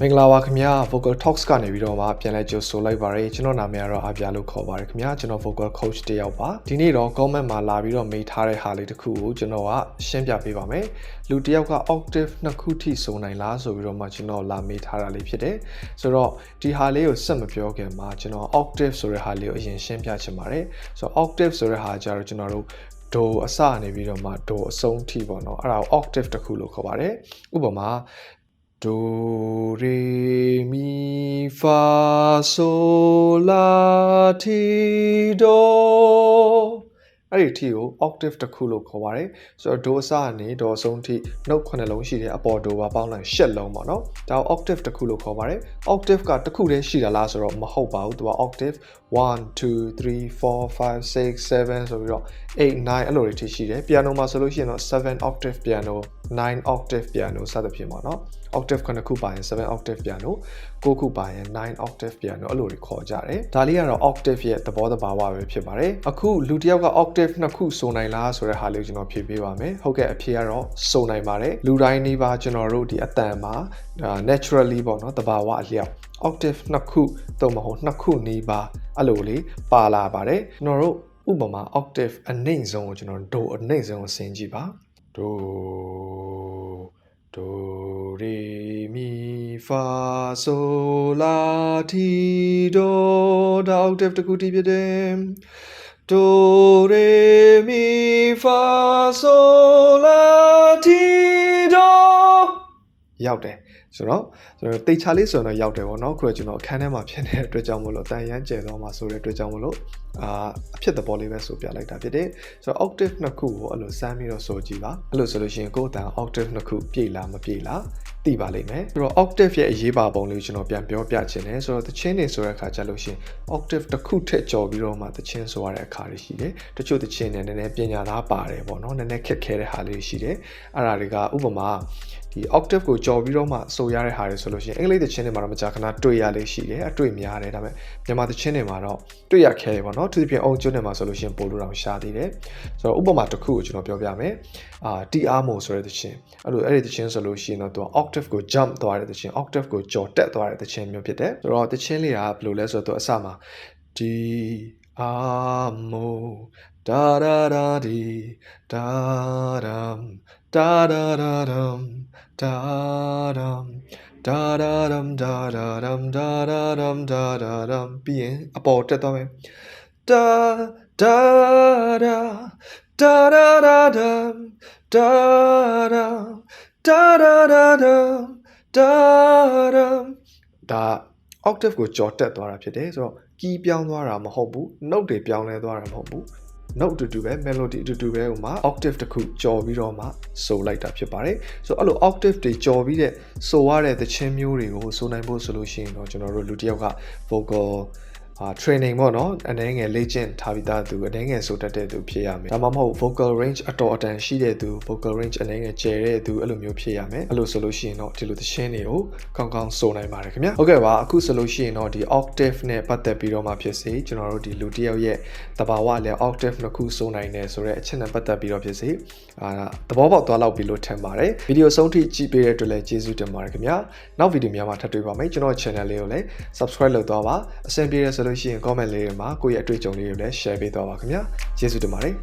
မင်္ဂလာပါခင်ဗျာ Vocal Talks ကနေပြီးတော့မှပြန်လဲကြိုဆိုလိုက်ပါရစေကျွန်တော်နာမည်ကတော့အပြာလို့ခေါ်ပါတယ်ခင်ဗျာကျွန်တော် Vocal Coach တယောက်ပါဒီနေ့တော့ comment မှာလာပြီးတော့မေးထားတဲ့ဟာလေးတစ်ခုကိုကျွန်တော်ကရှင်းပြပေးပါမယ်လူတယောက်က octave နှစ်ခုထိဆိုနိုင်လားဆိုပြီးတော့မှကျွန်တော်လာမေးထားတာလေးဖြစ်တယ်ဆိုတော့ဒီဟာလေးကိုဆက်မပြောခင်မှာကျွန်တော် octave ဆိုတဲ့ဟာလေးကိုအရင်ရှင်းပြချင်ပါတယ်ဆိုတော့ octave ဆိုတဲ့ဟာကျတော့ကျွန်တော်တို့ဒိုအစနေပြီးတော့မှဒိုအဆုံးထိပေါ့နော်အဲ့ဒါကို octave တစ်ခုလို့ခေါ်ပါတယ်ဥပမာDo re mi fa sol la ti do အဲ့ဒီ T ကို octave တစ်ခုလို့ခေါ်ပါတယ်ဆိုတော့ do အစကနေ do အဆုံးထိ note 9လုံးရှိတယ်အပေါ် do ပါပေါင်းလိုက်10လုံးပေါ့နော်ဒါကို octave တစ်ခုလို့ခေါ်ပါတယ် octave ကတစ်ခုတည်းရှိတာလားဆိုတော့မဟုတ်ပါဘူးသူက octave 1 2 3 4 5 6 7ဆိုပြီးတော့8 9အဲ့လိုတွေထိရှိတယ် piano မှာဆိုလို့ရှိရင်တော့7 octave piano 9 octave piano စသဖြင့်ပေါ့နော် octave 9ခုပါရင်7 octave piano 9ခုပါရင်9 octave piano အဲ့လိုတွေခေါ်ကြတယ်ဒါလေးကတော့ octave ရဲ့သဘောတဘာဝပဲဖြစ်ပါတယ်အခုလူတစ်ယောက်က octave နှစ်ခုဆိုနိုင်လားဆိုတဲ့ဟာလေးကိုကျွန်တော်ဖြေပေးပါမယ်ဟုတ်ကဲ့အဖြေကတော့ဆိုနိုင်ပါတယ်လူတိုင်းနေပါကျွန်တော်တို့ဒီအတန်မှာ naturally ပေါ့နော်တဘာဝအလျောက် octave နှစ်ခုတော့မဟုတ်နှစ်ခုနေပါအဲ့လိုလေးပါလာပါတယ်ကျွန်တော်တို့ဥပမာ octave အနှိမ့်ဆုံးကိုကျွန်တော်တို့အနှိမ့်ဆုံးကိုဆင်းကြည့်ပါDo re mi fa sol la ti do ဒါ octave တစ်ခုတည်းဖြစ်တယ် Do re mi fa sol la ti do ရောက်တယ်ဆိုတော့တိတ်ချလေးဆိုတော့ရောက်တယ်ပေါ့နော်ခုကကျွန်တော်အခန်းထဲမှာဖြစ်နေတဲ့အတွက်ကြောင့်မလို့တန်ရမ်းကျယ်သွားမှာဆိုတဲ့အတွက်ကြောင့်မလို့အဖြစ်သဘောလေးပဲဆိုပြလိုက်တာဖြစ်တယ်ဆိုတော့ octave နှစ်ခုကိုအဲ့လိုစမ်းပြီးတော့ဆိုကြည့်ပါအဲ့လိုဆိုလို့ရှိရင်ကိုယ်အတန် octave နှစ်ခုပြည့်လားမပြည့်လားသိပါလိမ့်မယ်ဆိုတော့ octave ရဲ့အရေးပါပုံလေးကျွန်တော်ပြန်ပြောပြချင်တယ်ဆိုတော့သချင်းတွေဆိုတဲ့အခါကျလို့ရှိရင် octave တစ်ခုထက်ကျော်ပြီးတော့မှသချင်းဆိုရတဲ့အခါတွေရှိတယ်တချို့သချင်းတွေနည်းနည်းပညာသားပါတယ်ပေါ့နော်နည်းနည်းခက်ခဲတဲ့ဟာလေးရှိတယ်အဲ့ဒါတွေကဥပမာဒီ octave ကိုကျော်ပြီးတော့မှဆိုရတဲ့ဟာတွေဆိုလို့ရှိရင်အင်္ဂလိပ်သချင်းတွေမှာတော့မကြာခဏတွေ့ရလေးရှိတယ်အတွေ့များတယ်ဒါပေမဲ့မြန်မာသချင်းတွေမှာတော့တွေ့ရခဲပေါ့နော်သူသဖြင့်အုံကျွန်းတွေမှာဆိုလို့ရှိရင်ပို့လို့တော့ရှားသေးတယ်ဆိုတော့ဥပမာတစ်ခုကိုကျွန်တော်ပြောပြမယ်TR မို့ဆိုတဲ့သချင်းအဲ့ဒီသချင်းဆိုလို့ရှိရင်တော့သူက octave ကို jump သွားတဲ့သချင်း octave ကိုကျော်တက်သွားတဲ့သချင်းမျိုးဖြစ်တယ်ဆိုတော့သချင်းလေးကဘယ်လိုလဲဆိုတော့သူအစမှာ TR မို့ da da da di da dum da da da dum da dum da da dum da da dum da da dum da da dum ပြီးရင်အပေါ်တက်သွားမယ် da da da da da da dum da dum da da da dum da dum ဒါ octave ကိုကျော်တက်သွားတာဖြစ်တယ်ဆိုတော့ key ပြောင်းသွားတာမဟုတ်ဘူး note တွေပြောင်းလဲသွားတာမဟုတ်ဘူးnote အတူတူပဲ melody အတူတူပဲဟိုမှာ octave တစ်ခုကျော်ပြီးတော့မှဆိုလိုက်တာဖြစ်ပါတယ်ဆိုတော့အဲ့လို octave တွေကျော်ပြီးတဲ့ဆိုရတဲ့သချင်းမျိုးတွေကိုဆိုနိုင်ဖို့ဆိုလို့ရှိရင်တော့ကျွန်တော်တို့လူတစ်ယောက်က vocal training ပေါ့နော်အနေငယ်လေ့ကျင့်ထားပြီးသားသူအနေငယ်ဆိုတတ်တဲ့သူဖြစ်ရမယ်ဒါမှမဟုတ် vocal range အတော်အတန်ရှိတဲ့သူ vocal range အနေငယ်ကျယ်တဲ့သူအဲ့လိုမျိုးဖြစ်ရမယ်အဲ့လိုဆိုလို့ရှိရင်တော့ဒီလိုသချင်းတွေကိုကောင်းကောင်းဆိုနိုင်ပါတယ်ခင်ဗျာဟုတ်ကဲ့ပါအခုဆိုလို့ရှိရင်တော့ဒီ octave နဲ့ပတ်သက်ပြီးတော့မှဖြစ်စေကျွန်တော်တို့ဒီလူတစ်ယောက်ရဲ့တဘာဝလဲ octave နှစ်ခုဆိုနိုင်တယ်ဆိုတဲ့အချက်နဲ့ပတ်သက်ပြီးတော့ဖြစ်စေသဘောပေါက်သွားလောက်ပြီလို့ထင်ပါတယ်ဗီဒီယိုဆုံးထိကြည့်ပေးတဲ့အတွက်လည်းကျေးဇူးတင်ပါတယ်ခင်ဗျာနောက်ဗီဒီယိုများမှာထပ်တွေ့ပါမယ်ကျွန်တော် channel လေးကိုလည်း subscribe လုပ်သွားပါအဆင်ပြေတဲ့ဆိုလို့ရှိရင် comment လေးတွေမှာကိုယ့်ရဲ့အတွေ့အကြုံလေးတွေလည်း share ပေးသွားပါခင်ဗျာကျေးဇူးတင်ပါတယ်